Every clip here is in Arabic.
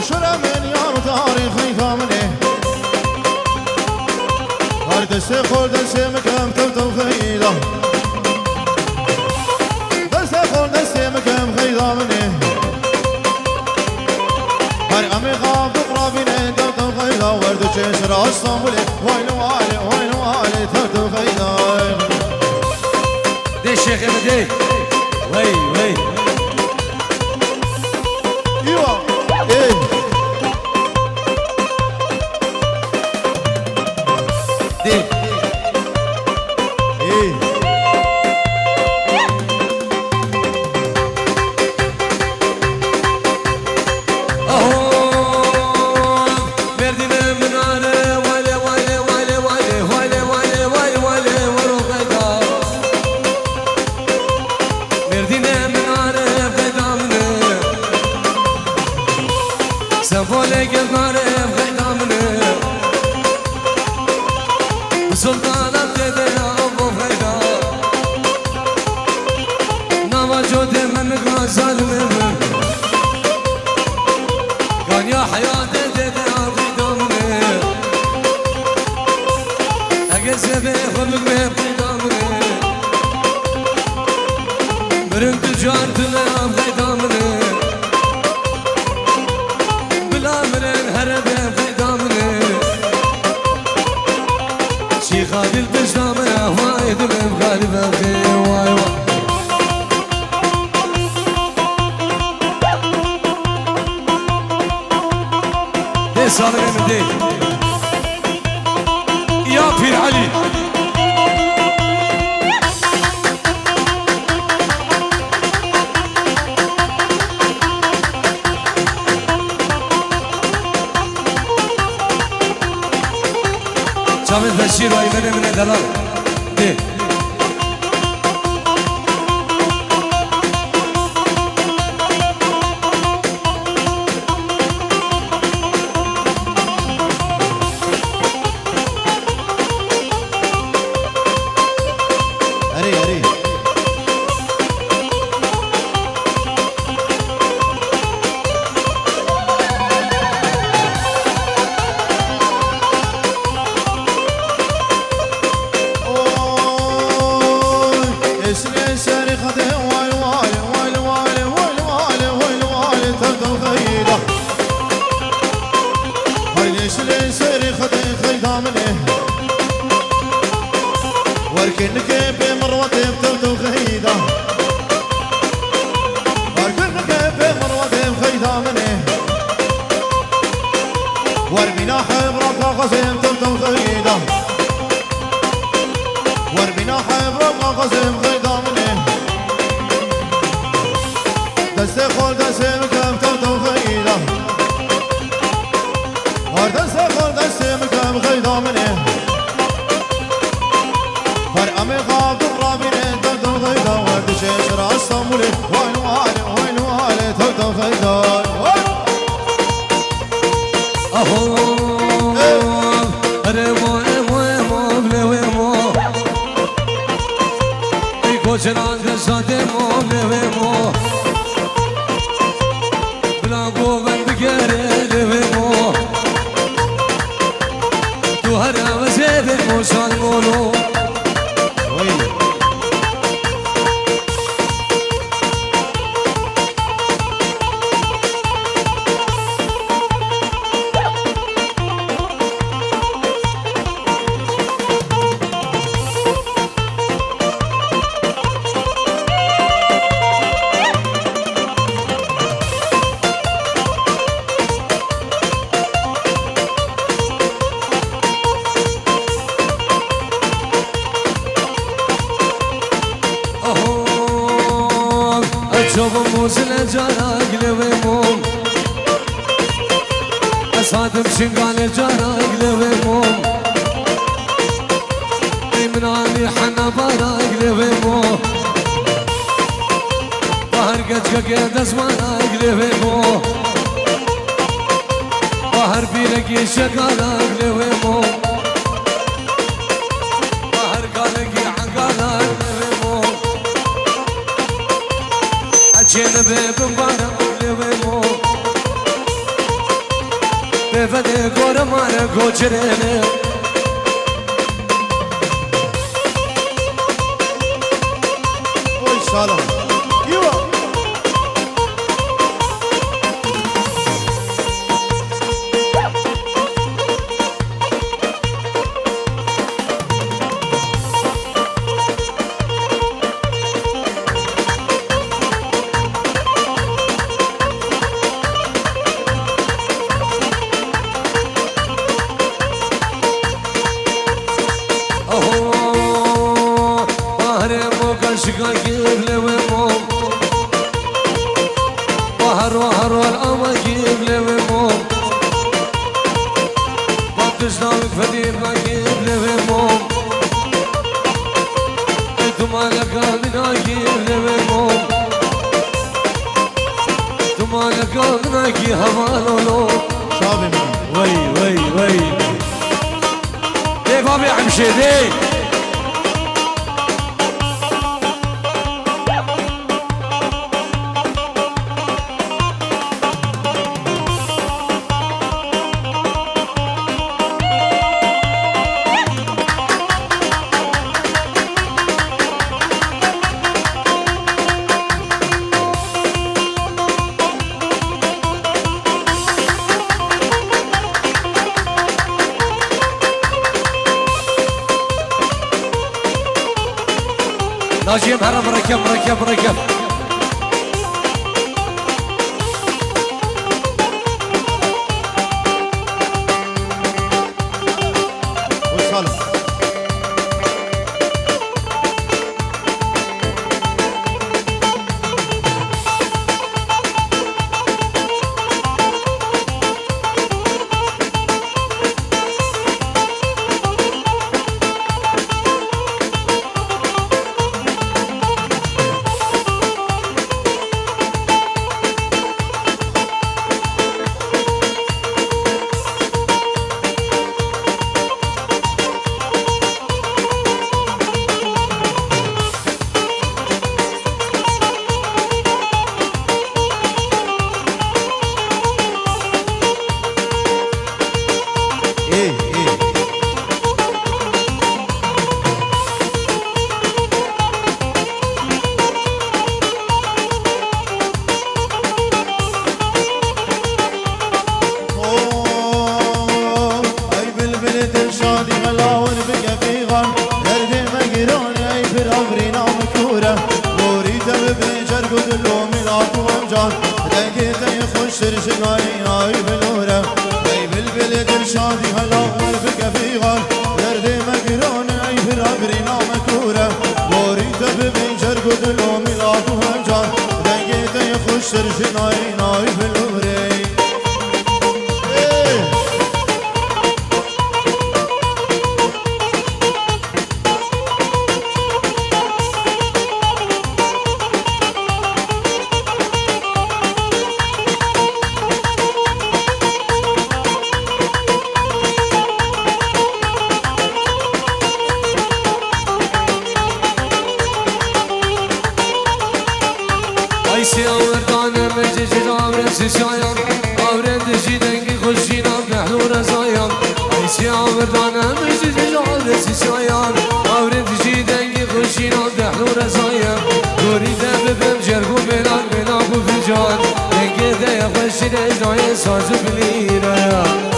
شرى من يار تاريخي ثامنه هر دسته خورد دسته مکم تو خیدا دسته خورد دسته مکم خیدا منه هر امی خواب دقرابینه تو خیدا ورد چشر استانبوله وایلو آله وایلو آله تو خیدا ده شیخ مده وی وی ایوا ای ده ای يا بير علي جامد بشير وأيمن من دلال دي بفده قرمان کوچرنه وای سلام ایوا عشقا جيب لي وموم بحر وحر والأما جيب لي وموم بطشناك فدير ما جيب لي وموم انتم على قلبنا جيب لي وموم انتم على قلبنا جي هوالولو شابي من وي دي بابي عمشي دي ناجي مهرب ركب وسلام شناي بلوره اي بالبلد الشادي هلا والبقى في غار درد مقرون اي برابرنا مكوره وريت ببنجر قدلو ميلاد وهجار دقيت يخش شناي بلوره سيسايان أورد جيدنك خشينا بحلو رزايان أيسي أوردانا مجد جعل سيسايان أورد جيدنك خشينا بحلو رزايان دوري دب بمجرقو بلان بلابو فجان دنك دا يخشي رزايان سازو بليرا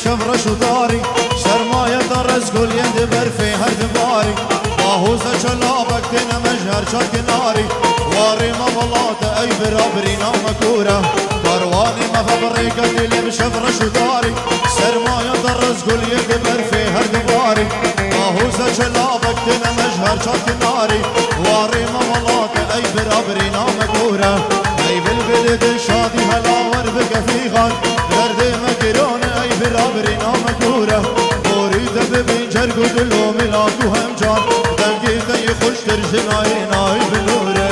شفرة شطاري شرماية الرزق اليد برفيها دباري باهوسة شلابك تنا مجهر شاك ناري واري ما بلاطة اي برابرينا مكورة كرواني ما فبريقة اللي بشفرة شطاري شرماية الرزق اليد برفيها دباري باهوسة شلابك تنا مجهر شاك ناري واري ما بلاطة اي برابرينا مكورة اي بالبلد الشادي هلا وربك في غاد درد مكرون اي برابري هر گدلو ملاکو هم جان دنگی دی خوش در جنای نای بنوری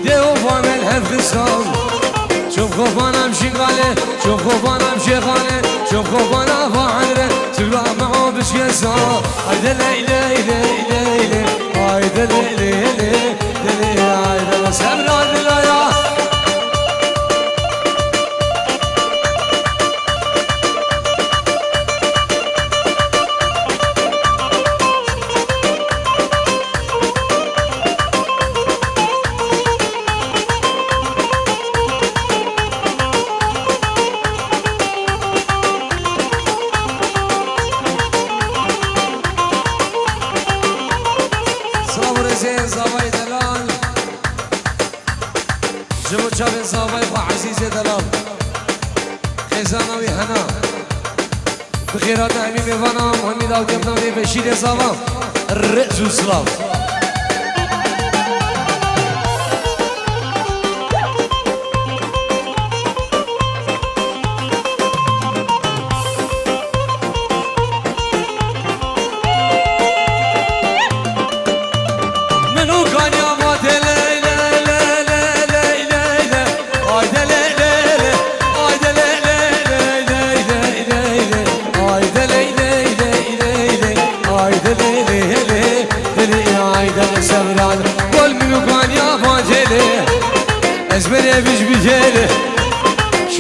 دهو فامل هف خسام شوف خوفانم شغاله شوف خوفانم شغاله شوف خوفانا فاعله تبلا معه بشيسا هيدا ليلى ليلى ليلى هيدا ليلى ليلى هيدا سمرا دلايا شابين صافي وعزيزي دلال خزانة وهنا بخيرات أمين بفنا محمد أو جبنا في بشير صافا الرئيس وسلاف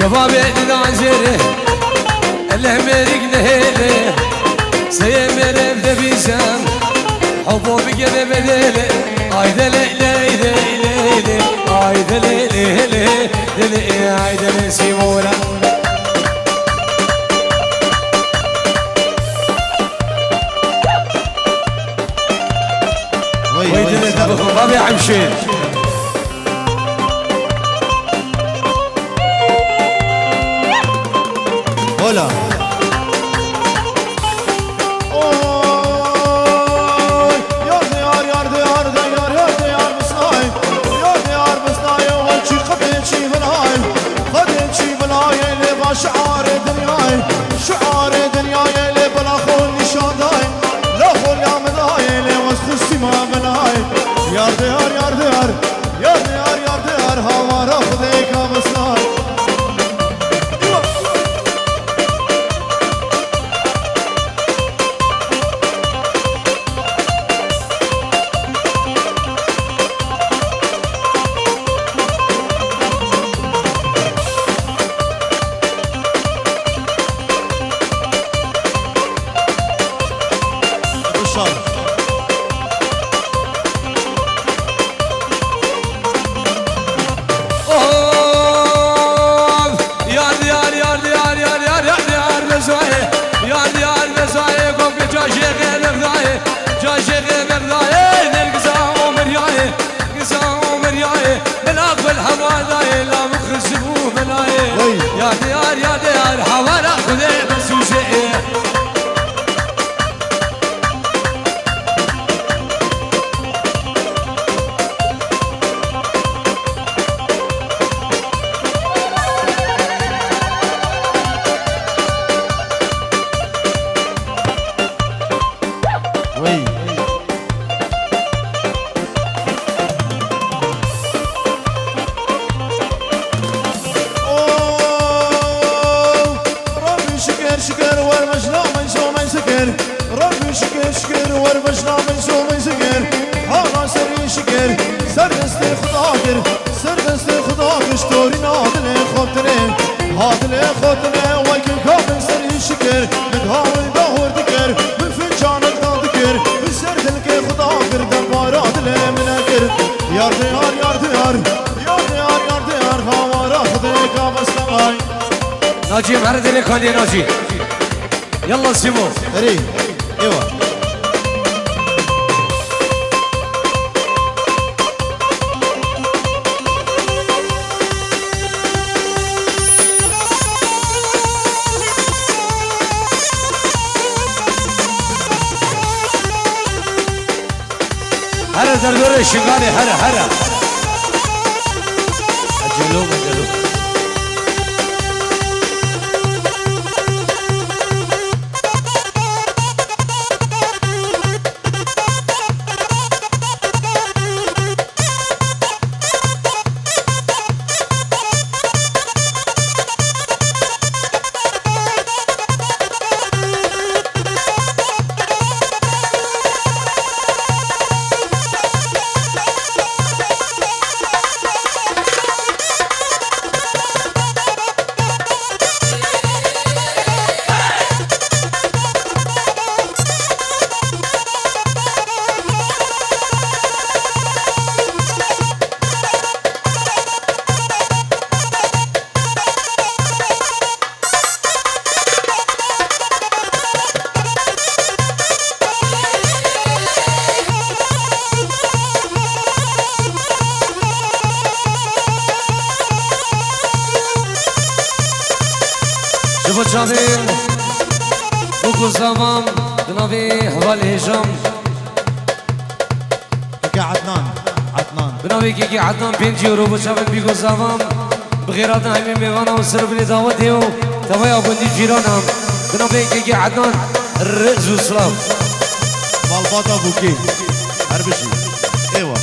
شبابي نازره الهمريك نهيله سيمر بدبيسام حبو بقلب بديله هيدا ليلى ليلى هيدا ليلى ليلى هيدا سيمولا ويدا بابي عمشين هلا يا ديار يا ديار ديار يا ديار بصاي يا ديار بصاي وشي خبيت شي بلاي خبيت شي بلاي اللي شعار دنياي شعار دنياي اللي بلا خول نشاداي لا خول يا مداي اللي وسخ ما بلاي يا ديار يا ديار يا ديار يا ديار هوا رفضيك بصاي يا ديار يا ديار حوالا خذي بس وشيء وربجنا من شو من سكر ربي شكر شكر وربجنا من شو من سكر هذا سري شكر سردستي خداكر سردستي خداكر شتوري نادل خوتني هادل خوتني ويكن كابن سري شكر متهاول دهور ذكر من فنجانك ذكر بسرد الكي خداكر دبارات لي منكر يار ديار يار ديار يار ديار يار ديار هوارا خديك بسلامي ناجي معرض لك هاني ناجي يلا سيمو ري ايوه هلا دردور الشنغالي هلا هلا اجلوه اجلوه شوفوا شافين بوكو زمان بنافي هوالي هجام كيكي عدنان عدنان بنافي كيكي عدنان بينجي وروبو شافين بيكو زمان بغيراتنا هاي ميوانا وسرب لي دعوتي توايا بندي جيرانا بنافي كيكي عدنان الرئز والسلام مالباتا بوكي هربشي ايوه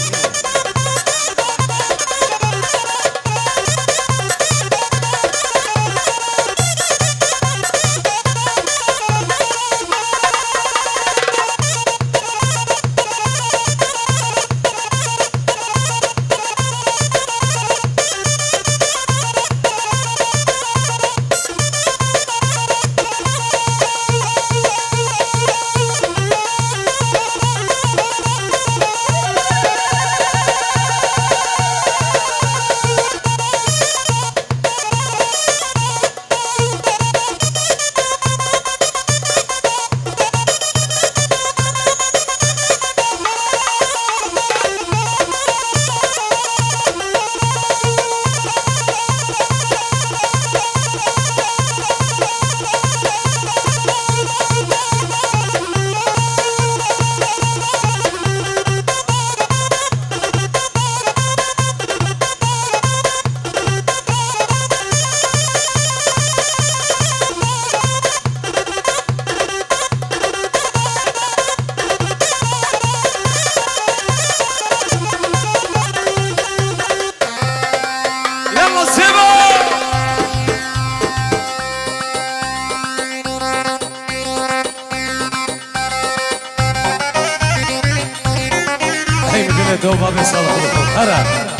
دوبا بيصلحوا هلا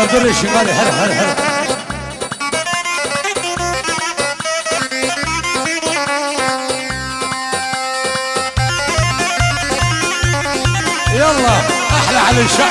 دردور الشمالي هلا هلا هلا يلا احلى على الشعب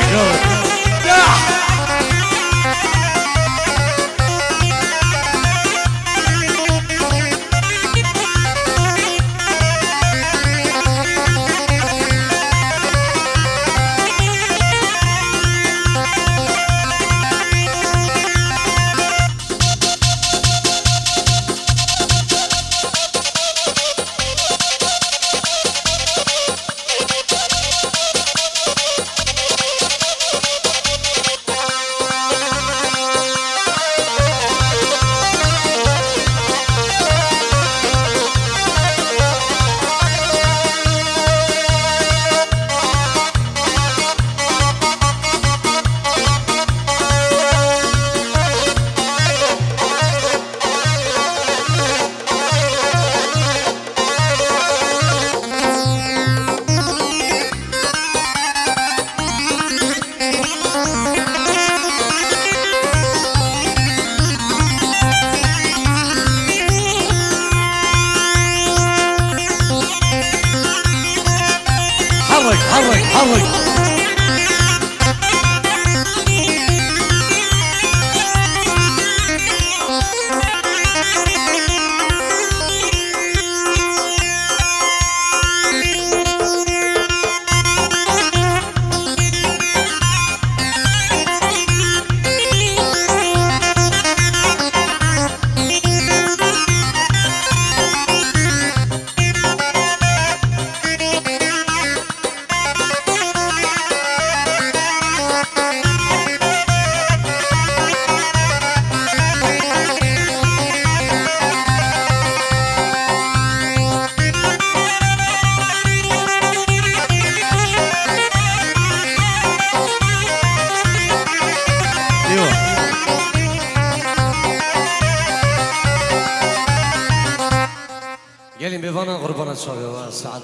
حرك قال لي بيفانا غربانة شوية ساعات